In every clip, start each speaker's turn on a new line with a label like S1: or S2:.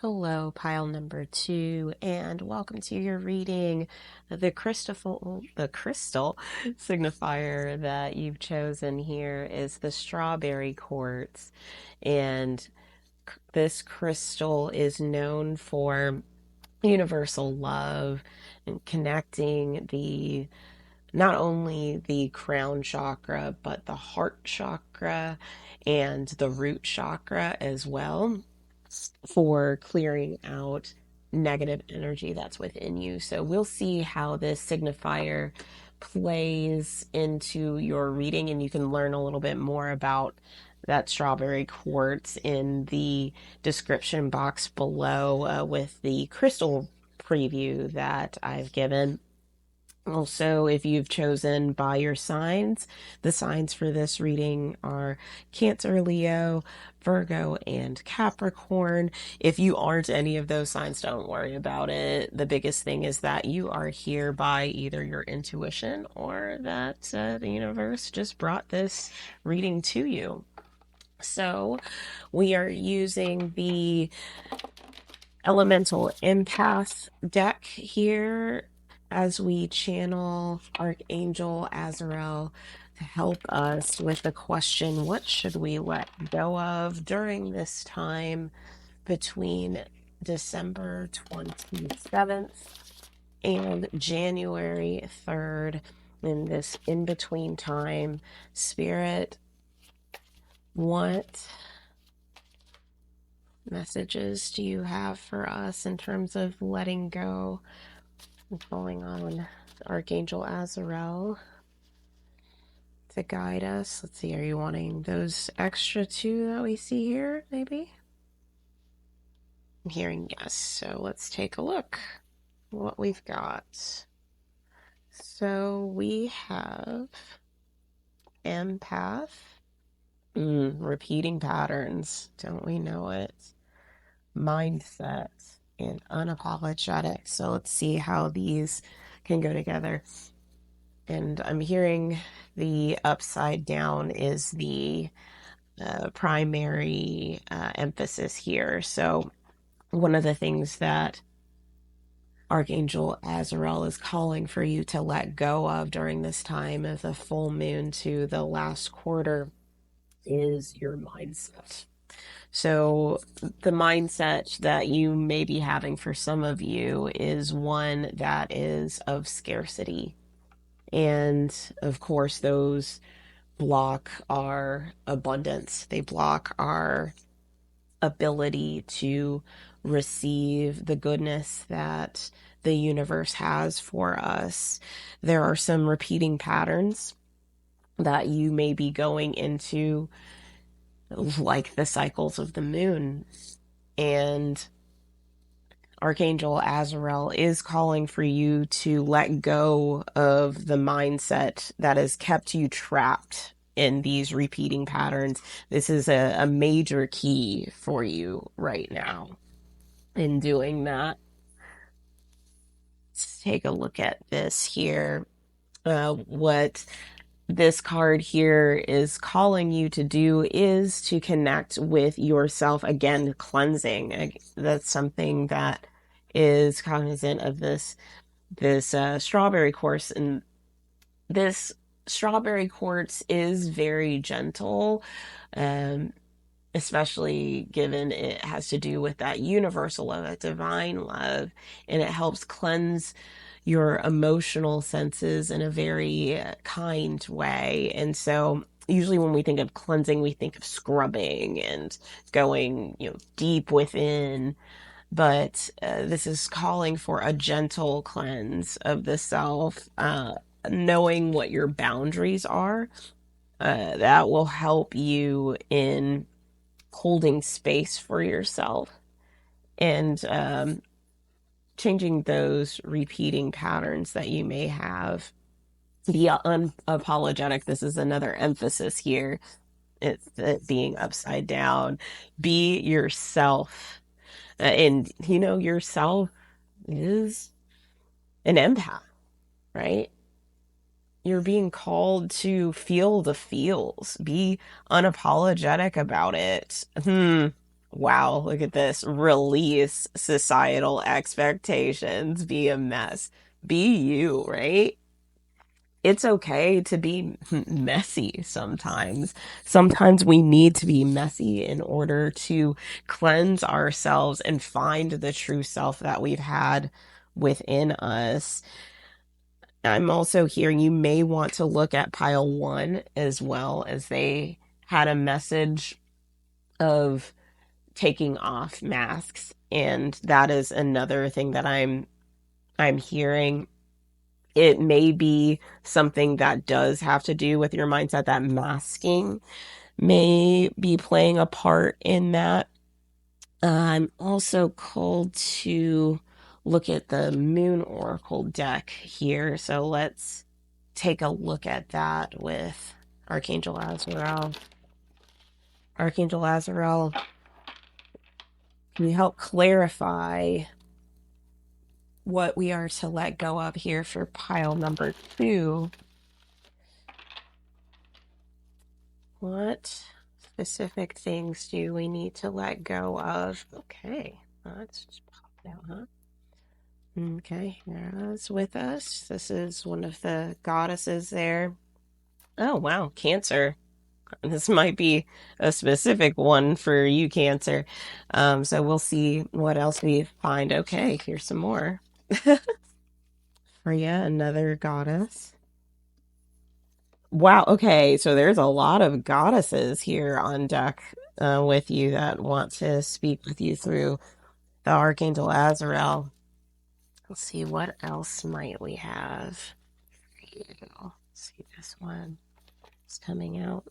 S1: Hello, pile number 2, and welcome to your reading. The crystal signifier that you've chosen here is the strawberry quartz, and this crystal is known for universal love and connecting the not only the crown chakra, but the heart chakra and the root chakra as well, for clearing out negative energy that's within you. So we'll see how this signifier plays into your reading, and you can learn a little bit more about that strawberry quartz in the description box below, with the crystal preview that I've given. Also, if you've chosen by your signs, the signs for this reading are Cancer, Leo, Virgo, and Capricorn. If you aren't any of those signs, don't worry about it. The biggest thing is that you are here by either your intuition or that the universe just brought this reading to you. So, we are using the Elemental Empath deck here as we channel Archangel Azrael to help us with the question, what should we let go of during this time between December 27th and January 3rd, in this in-between time? Spirit, what messages do you have for us in terms of letting go and calling on Archangel Azrael to guide us? Let's see, are you wanting those extra two that we see here, maybe? I'm hearing yes, so let's take a look what we've got. So we have empath. Repeating patterns, don't we know it? Mindset and unapologetic. So let's see how these can go together. And I'm hearing the upside down is the primary emphasis here. So one of the things that Archangel Azrael is calling for you to let go of during this time of the full moon to the last quarter is your mindset. So the mindset that you may be having for some of you is one that is of scarcity. And of course, those block our abundance. They block our ability to receive the goodness that the universe has for us. There are some repeating patterns that you may be going into, like the cycles of the moon. And Archangel Azrael is calling for you to let go of the mindset that has kept you trapped in these repeating patterns. This is a major key for you right now in doing that. Let's take a look at this here. What this card here is calling you to do is to connect with yourself. Again, cleansing. That's something that is cognizant of this strawberry quartz. And this strawberry quartz is very gentle, um, especially given it has to do with that universal love, that divine love, and it helps cleanse your emotional senses in a very kind way. And so usually when we think of cleansing, we think of scrubbing and going, deep within. But this is calling for a gentle cleanse of the self, knowing what your boundaries are. That will help you in holding space for yourself and changing those repeating patterns that you may have. Be unapologetic. This is another emphasis here. It's it being upside down. Be yourself. And yourself is an empath, right? You're being called to feel the feels. Be unapologetic about it. Wow, look at this. Release societal expectations. Be a mess. Be you, right? It's okay to be messy sometimes. Sometimes we need to be messy in order to cleanse ourselves and find the true self that we've had within us. I'm also hearing you may want to look at pile one as well, as they had a message of taking off masks. And that is another thing that I'm hearing. It may be something that does have to do with your mindset, that masking may be playing a part in that. I'm also called to look at the Moon Oracle deck here. So let's take a look at that with Archangel Azrael. Archangel Azrael, can you help clarify what we are to let go of here for pile number 2? What specific things do we need to let go of? Okay, let's just pop it out, huh? Okay, Hera's with us. This is one of the goddesses there. Oh, wow, Cancer. This might be a specific one for you, Cancer. So we'll see what else we find. Okay, here's some more. Freya, another goddess. Wow, okay, so there's a lot of goddesses here on deck with you that want to speak with you through the Archangel Azrael. Let's see, what else might we have for you? Let's see, this one is coming out.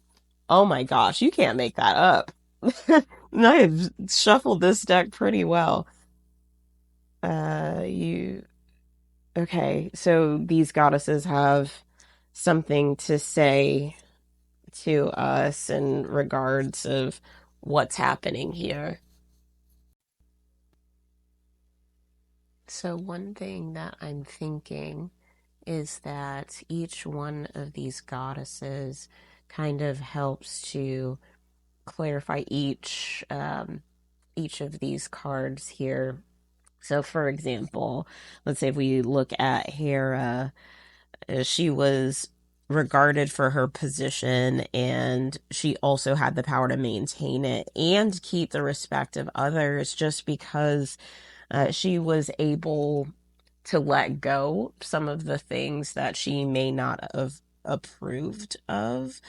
S1: Oh my gosh, you can't make that up. I've shuffled this deck pretty well. You okay, so these goddesses have something to say to us in regards of what's happening here. So one thing that I'm thinking is that each one of these goddesses kind of helps to clarify each of these cards here. So for example, let's say if we look at Hera, she was regarded for her position, and she also had the power to maintain it and keep the respect of others, just because she was able to let go some of the things that she may not have approved of,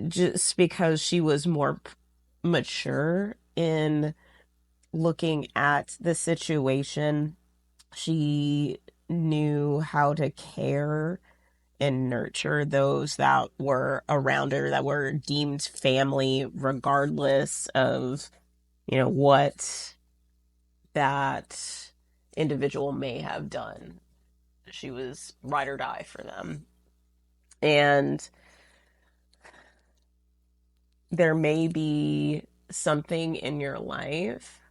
S1: just because she was more mature in looking at the situation. She knew how to care and nurture those that were around her, that were deemed family, regardless of, what that individual may have done. She was ride or die for them. And there may be something in your life,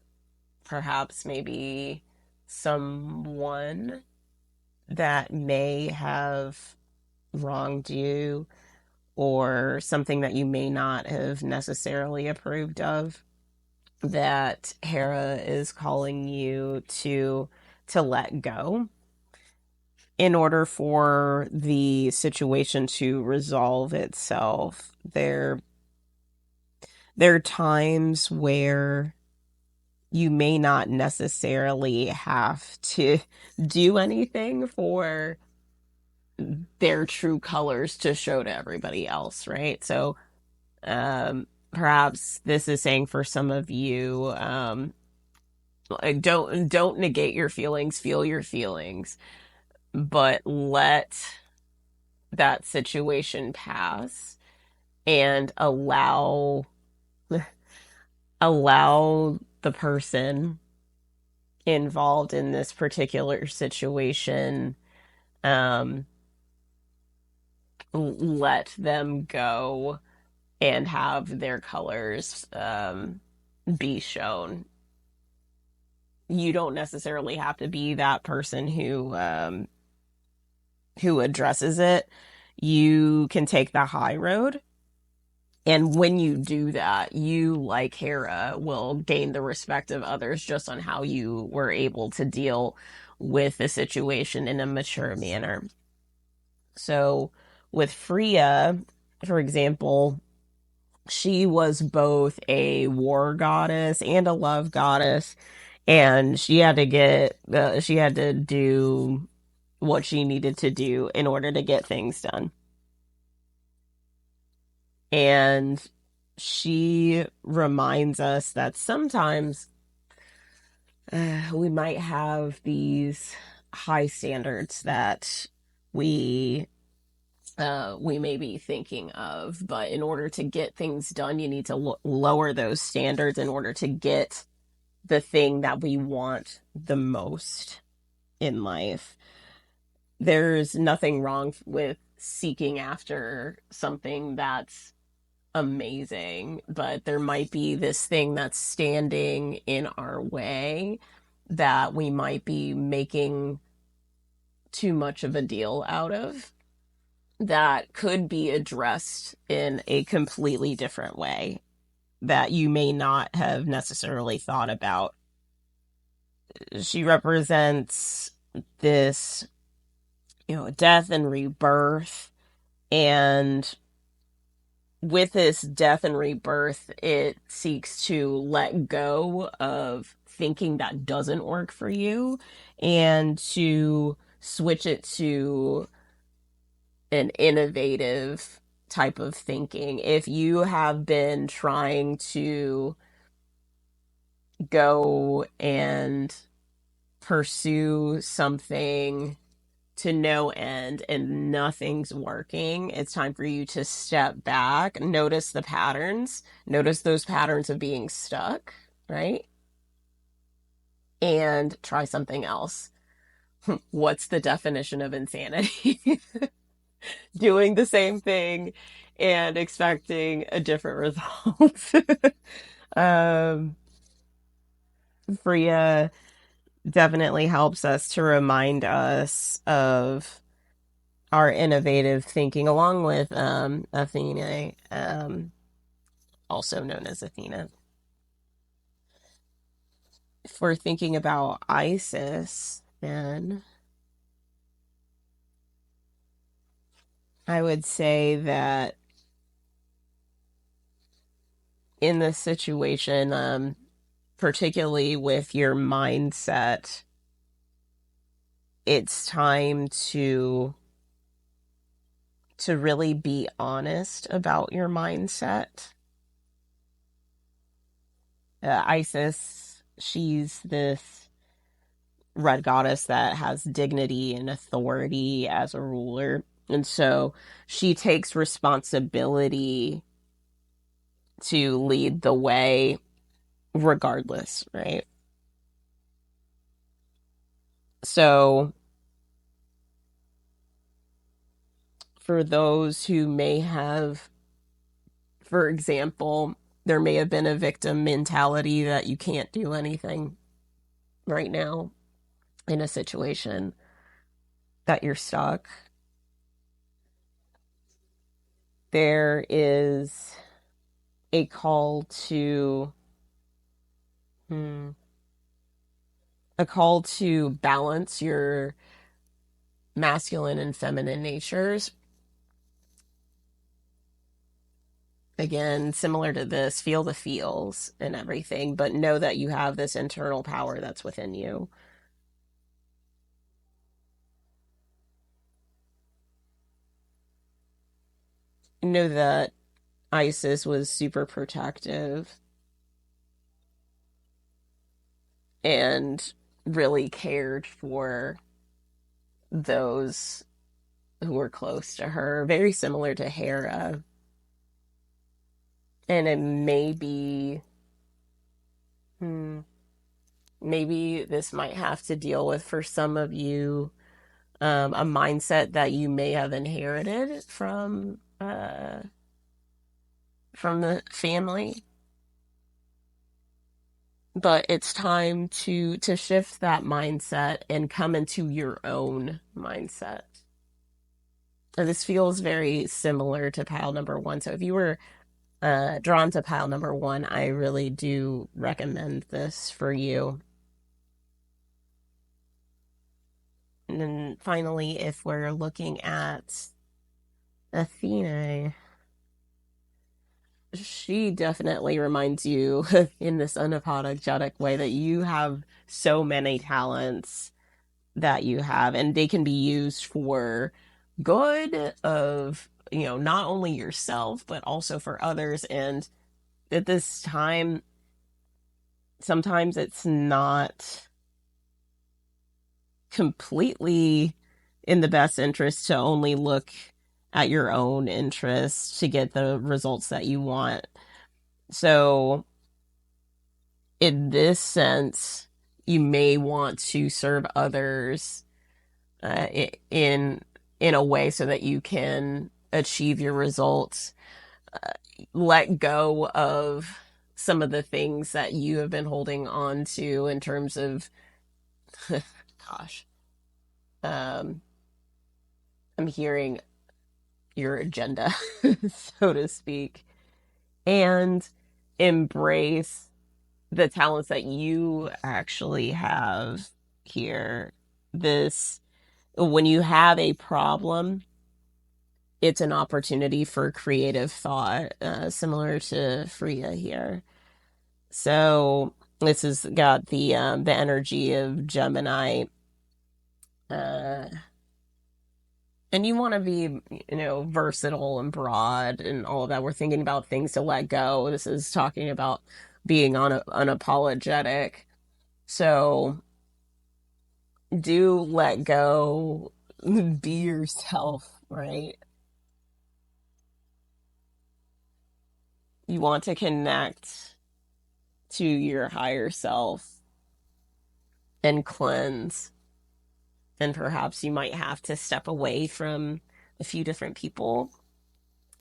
S1: perhaps maybe someone that may have wronged you, or something that you may not have necessarily approved of, that Hera is calling you to let go in order for the situation to resolve itself. There are times where you may not necessarily have to do anything for their true colors to show to everybody else, right? So perhaps this is saying for some of you, don't negate your feelings, feel your feelings, but let that situation pass and allow the person involved in this particular situation, um let them go and have their colors be shown. You don't necessarily have to be that person who addresses it. You can take the high road And when you do that, you, like Hera, will gain the respect of others just on how you were able to deal with the situation in a mature manner. So with Freya, for example, she was both a war goddess and a love goddess, and she had to do what she needed to do in order to get things done. And she reminds us that sometimes we might have these high standards that we we may be thinking of, but in order to get things done, you need to lower those standards in order to get the thing that we want the most in life. There's nothing wrong with seeking after something that's amazing, but there might be this thing that's standing in our way that we might be making too much of a deal out of, that could be addressed in a completely different way that you may not have necessarily thought about. She represents this, death and rebirth. And with this death and rebirth, it seeks to let go of thinking that doesn't work for you and to switch it to an innovative type of thinking. If you have been trying to go and pursue something to no end and nothing's working, it's time for you to step back, notice the patterns, notice those patterns of being stuck, right? And try something else. What's the definition of insanity? Doing the same thing and expecting a different result. um, Freya definitely helps us to remind us of our innovative thinking, along with Athena, also known as Athena. If we're thinking about Isis, then I would say that in this situation, particularly with your mindset, it's time to really be honest about your mindset. Isis, she's this red goddess that has dignity and authority as a ruler. And so she takes responsibility to lead the way regardless, right? So for those who may have, for example, there may have been a victim mentality that you can't do anything right now in a situation, that you're stuck. There is a call to balance your masculine and feminine natures. Again, similar to this, feel the feels and everything, but know that you have this internal power that's within you. Know that Isis was super protective and really cared for those who were close to her, very similar to Hera. And it may be, maybe this might have to deal with, for some of you, a mindset that you may have inherited from the family. But it's time to shift that mindset and come into your own mindset. And this feels very similar to pile number one. So if you were drawn to pile number one, I really do recommend this for you. And then finally, if we're looking at Athena, she definitely reminds you in this unapologetic way that you have so many talents that you have, and they can be used for good of, not only yourself, but also for others. And at this time, sometimes it's not completely in the best interest to only look at your own interests to get the results that you want. So, in this sense, you may want to serve others uh, in in a way so that you can achieve your results. Let go of some of the things that you have been holding on to in terms of, gosh, um, I'm hearing your agenda, so to speak, and embrace the talents that you actually have here. This, when you have a problem, it's an opportunity for creative thought, similar to Freya here. So this has got the energy of Gemini, uh, and you want to be, versatile and broad and all of that. We're thinking about things to let go. This is talking about being unapologetic. So do let go, be yourself, right? You want to connect to your higher self and cleanse. And perhaps you might have to step away from a few different people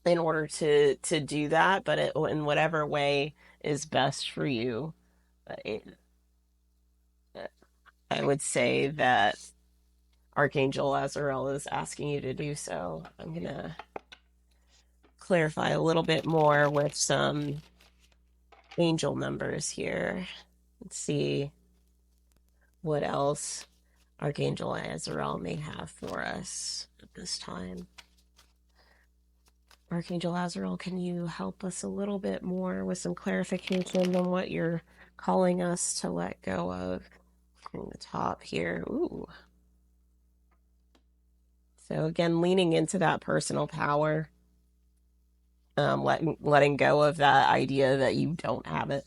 S1: in order to do that, but in whatever way is best for you. It, I would say that Archangel Azrael is asking you to do so. I'm going to clarify a little bit more with some angel numbers here. Let's see what else Archangel Azrael may have for us at this time. Archangel Azrael, can you help us a little bit more with some clarification on what you're calling us to let go of? From the top here. Ooh. So again, leaning into that personal power, letting go of that idea that you don't have it.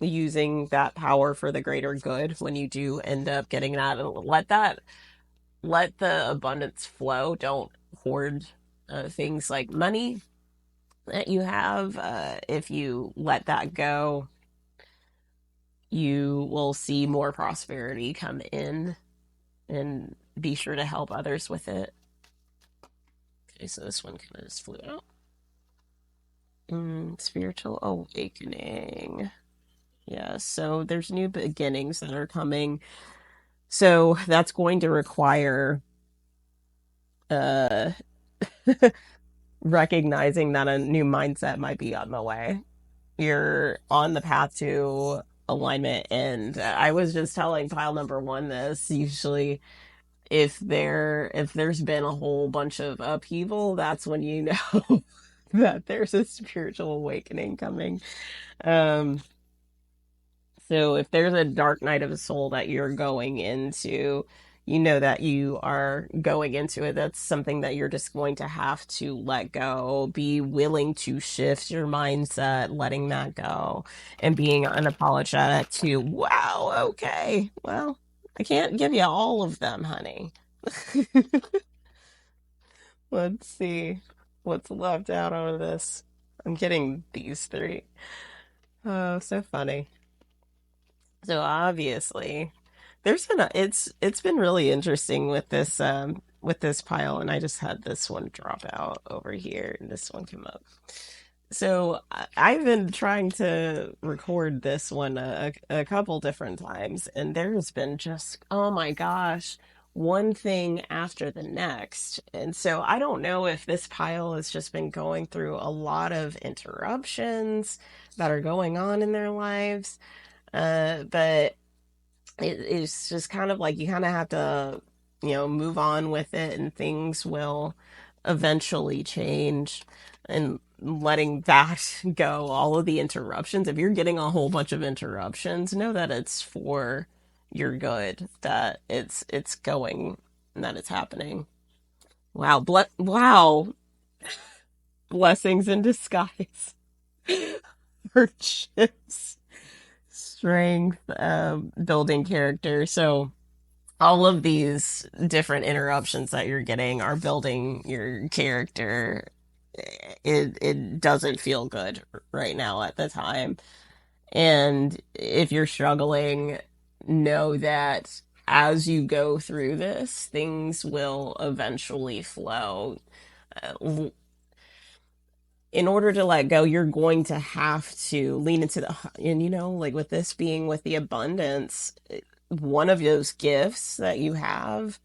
S1: Using that power for the greater good when you do end up getting that, and let the abundance flow. Don't hoard things like money that you have. If you let that go, you will see more prosperity come in, and be sure to help others with it. Okay, so this one kind of just flew out. Spiritual awakening. Yeah, so there's new beginnings that are coming. So that's going to require uh recognizing that a new mindset might be on the way. You're on the path to alignment, and I was just telling pile number one this. Usually if there's been a whole bunch of upheaval, that's when you know that there's a spiritual awakening coming. Um, so if there's a dark night of the soul that you're going into, you know that you are going into it. That's something that you're just going to have to let go. Be willing to shift your mindset, letting that go, and being unapologetic to, wow, okay, well, I can't give you all of them, honey. Let's see what's left out of this. I'm getting these three. Oh, so funny. So obviously, it's been really interesting with this pile, and I just had this one drop out over here and this one come up. So I've been trying to record this one a couple different times, and there's been just, oh my gosh, one thing after the next. And so I don't know if this pile has just been going through a lot of interruptions that are going on in their lives. But it's just kind of like you kind of have to, move on with it, and things will eventually change. And letting that go, all of the interruptions, if you're getting a whole bunch of interruptions, know that it's for your good, that it's going, and that it's happening. Wow, wow, blessings in disguise. Hardships, strength, building character. So all of these different interruptions that you're getting are building your character. It doesn't feel good right now at the time. And if you're struggling, know that as you go through this, things will eventually flow. In order to let go, you're going to have to lean into and like with this being with the abundance, one of those gifts that you have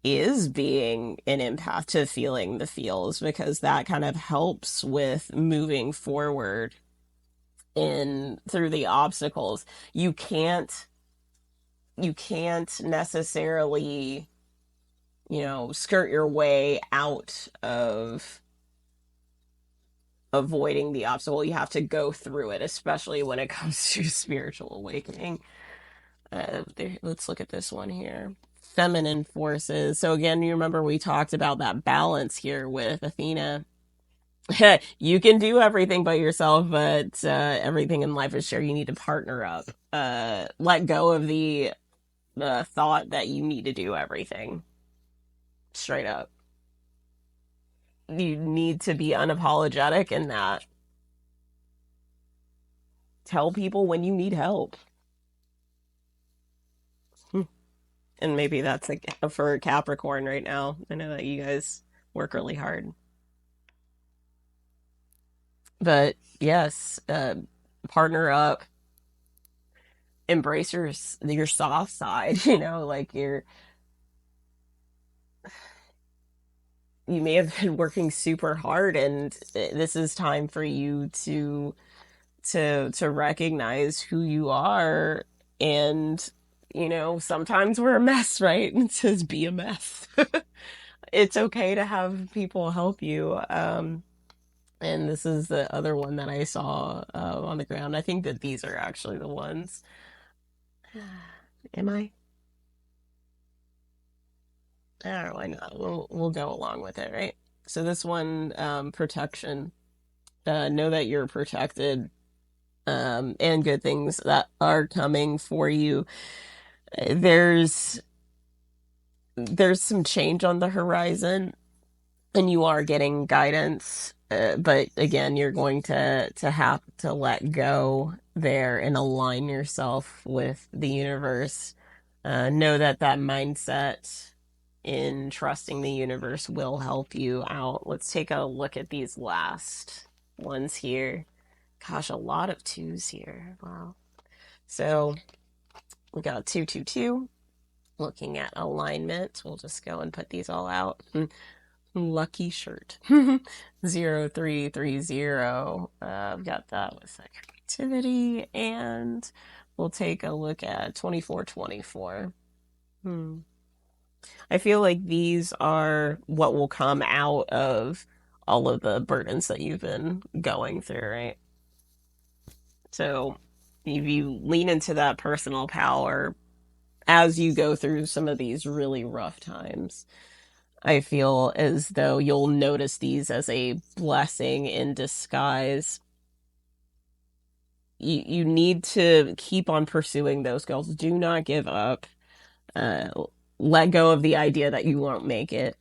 S1: is being an empath to feeling the feels, because that kind of helps with moving forward in through the obstacles. You can't necessarily, skirt your way out of avoiding the obstacle. You have to go through it, especially when it comes to spiritual awakening. Let's look at this one here. Feminine forces. So again, you remember we talked about that balance here with Athena. You can do everything by yourself, but everything in life is shared. You need to partner up. Let go of the thought that you need to do everything. Straight up. You need to be unapologetic in that. Tell people when you need help. And maybe that's like for Capricorn right now. I know that you guys work really hard. But yes, partner up, embrace your soft side, like you may have been working super hard, and this is time for you to recognize who you are. And sometimes we're a mess, right? It says be a mess. It's okay to have people help you. And this is the other one that I saw on the ground. I think that these are actually the ones. Am I? Oh, why not? We'll go along with it, right? So this one, protection. Know that you're protected, and good things that are coming for you. There's there's some change on the horizon, and you are getting guidance. But again, you're going to have to let go there and align yourself with the universe. Know that mindset in trusting the universe will help you out. Let's take a look at these last ones here. Gosh, a lot of twos here. Wow. So we got 222. Looking at alignment, we'll just go and put these all out. Lucky shirt. 0330. I've got that with that creativity, and we'll take a look at 2424. I feel like these are what will come out of all of the burdens that you've been going through, right? So if you lean into that personal power as you go through some of these really rough times, I feel as though you'll notice these as a blessing in disguise. You need to keep on pursuing those goals. Do not give up. Uh, Let go of the idea that you won't make it.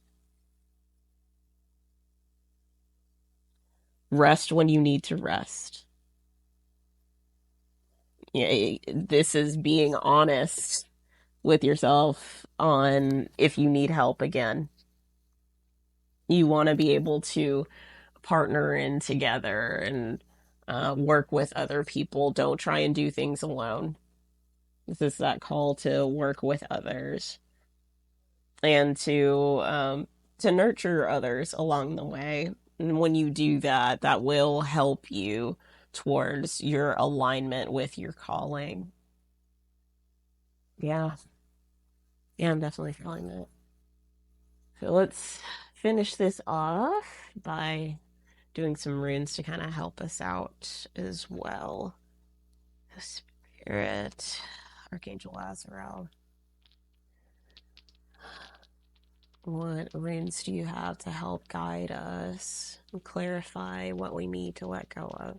S1: Rest when you need to rest. Yeah, this is being honest with yourself on if you need help again. You want to be able to partner in together and work with other people. Don't try and do things alone. This is that call to work with others. and to nurture others along the way. And when you do that, that will help you towards your alignment with your calling. Yeah, yeah, I'm definitely feeling that. So let's finish this off by doing some runes to kind of help us out as well. Spirit, Archangel Azrael. What runes do you have to help guide us and clarify what we need to let go of?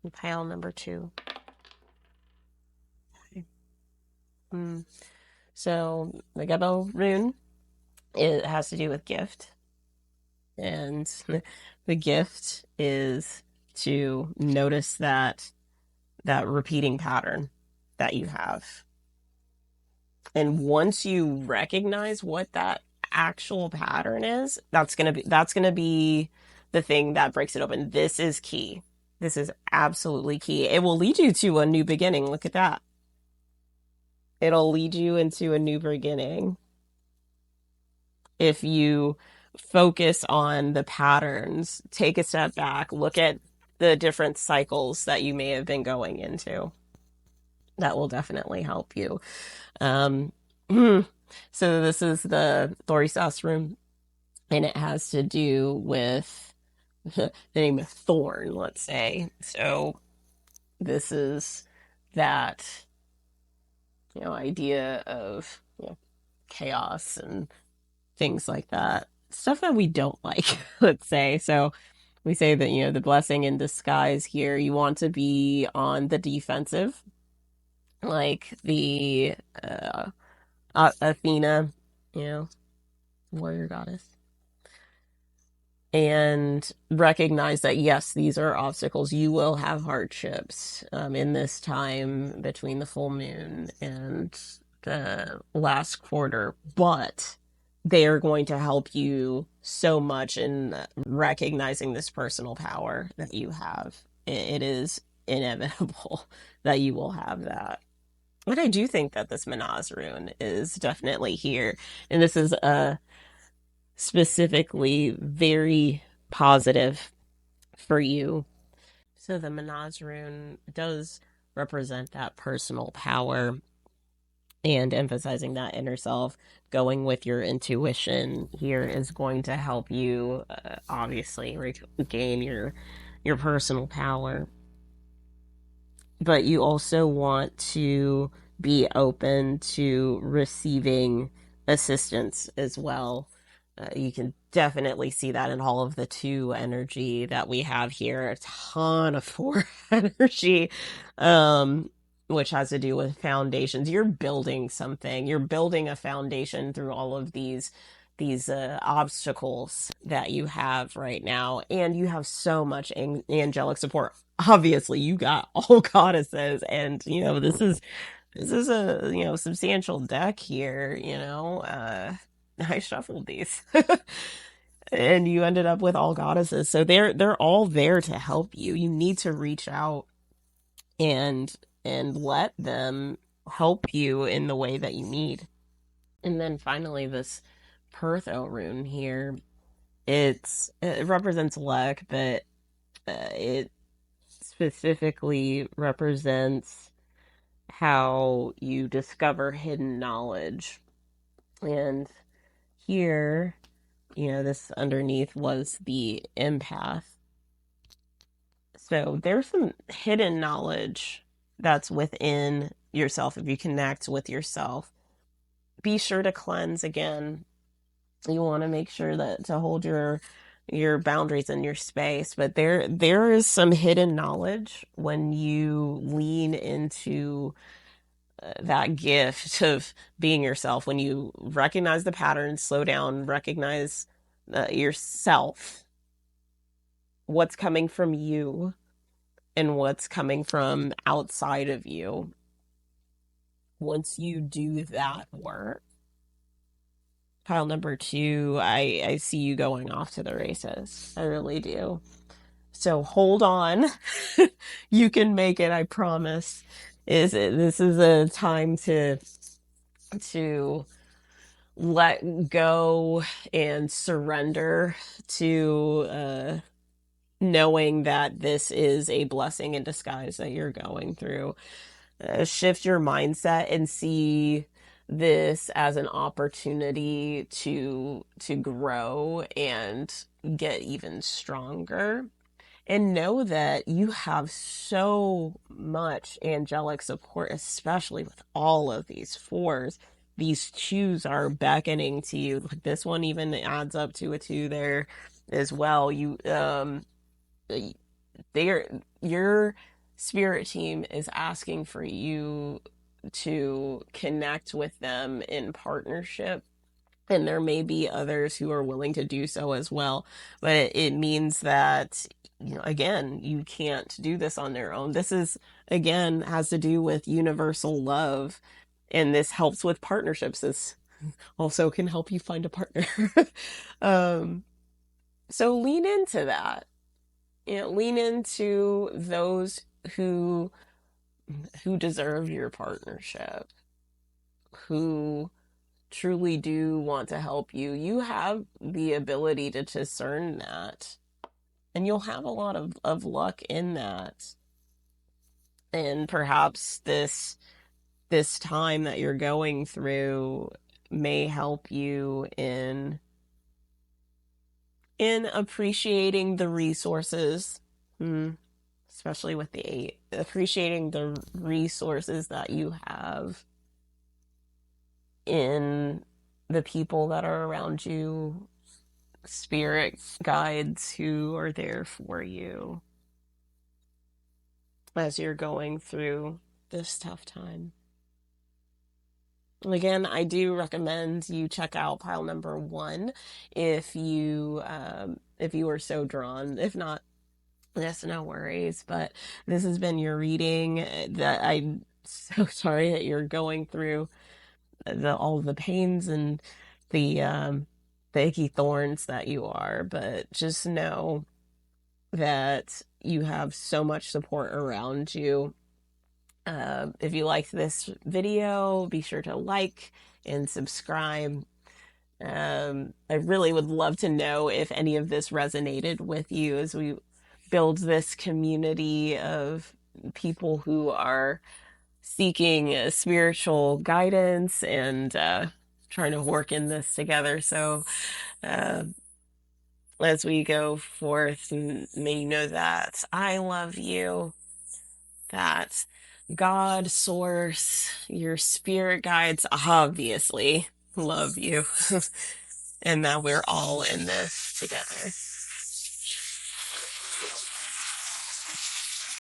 S1: And pile number 2. Okay. So the Gebo rune, it has to do with gift. And the gift is to notice that repeating pattern that you have. And once you recognize what that actual pattern is, that's gonna be the thing that breaks it open. This is key. This is absolutely key. It will lead you to a new beginning. Look at that. It'll lead you into a new beginning if you focus on the patterns, take a step back, look at the different cycles that you may have been going into. That will definitely help you. Um, so this is the Thorisas room, and it has to do with the name of Thorn, let's say. So this is that, idea of, chaos and things like that. Stuff that we don't like, let's say. So we say that, the blessing in disguise here, you want to be on the defensive, like the Athena, warrior goddess, and recognize that yes, these are obstacles. You will have hardships in this time between the full moon and the last quarter, but they are going to help you so much in recognizing this personal power that you have. It is inevitable that you will have that. But I do think that this Manaz rune is definitely here. And this is specifically very positive for you. So the Manaz rune does represent that personal power and emphasizing that inner self. Going with your intuition here is going to help you obviously regain your personal power, but you also want to be open to receiving assistance as well. You can definitely see that in all of the 2 energy that we have here. A ton of 4 energy, which has to do with foundations. You're building something. You're building a foundation through all of these obstacles that you have right now, and you have so much angelic support. Obviously, you got all goddesses, and this is a substantial deck here. I shuffled these, and you ended up with all goddesses, so they're all there to help you. You need to reach out and let them help you in the way that you need. And then finally, this Pertho rune here, it represents luck, but it specifically represents how you discover hidden knowledge. And here, this underneath was the empath. So there's some hidden knowledge that's within yourself if you connect with yourself. Be sure to cleanse again. You want to make sure that to hold your boundaries in your space, but there is some hidden knowledge when you lean into that gift of being yourself. When you recognize the patterns, slow down, recognize yourself, what's coming from you and what's coming from outside of you. Once you do that work, pile number 2, I see you going off to the races. I really do. So hold on. You can make it, I promise. This is a time to let go and surrender to knowing that this is a blessing in disguise that you're going through. Shift your mindset and see this as an opportunity to grow and get even stronger, and know that you have so much angelic support, especially with all of these fours. These twos are beckoning to you. Like this one even adds up to a two there as well. They're your spirit team is asking for you to connect with them in partnership, and there may be others who are willing to do so as well, but it means that, again, you can't do this on their own. This is, again, has to do with universal love, and this helps with partnerships. This also can help you find a partner. um so lean into that. Lean into those who deserve your partnership, who truly do want to help you. You have the ability to discern that, and you'll have a lot of luck in that. And perhaps this time that you're going through may help you in appreciating the resources, especially with the eight, appreciating the resources that you have in the people that are around you, spirit guides who are there for you as you're going through this tough time. Again, I do recommend you check out pile number 1 if you are so drawn. If not, that's no worries. But this has been your reading. That I'm so sorry that you're going through all the pains and the icky thorns that you are. But just know that you have so much support around you. If you liked this video, be sure to like and subscribe. I really would love to know if any of this resonated with you as we build this community of people who are seeking spiritual guidance and trying to work in this together. So, uh, as we go forth, may you know that I love you, that God, Source, your spirit guides obviously love you, and that we're all in this together.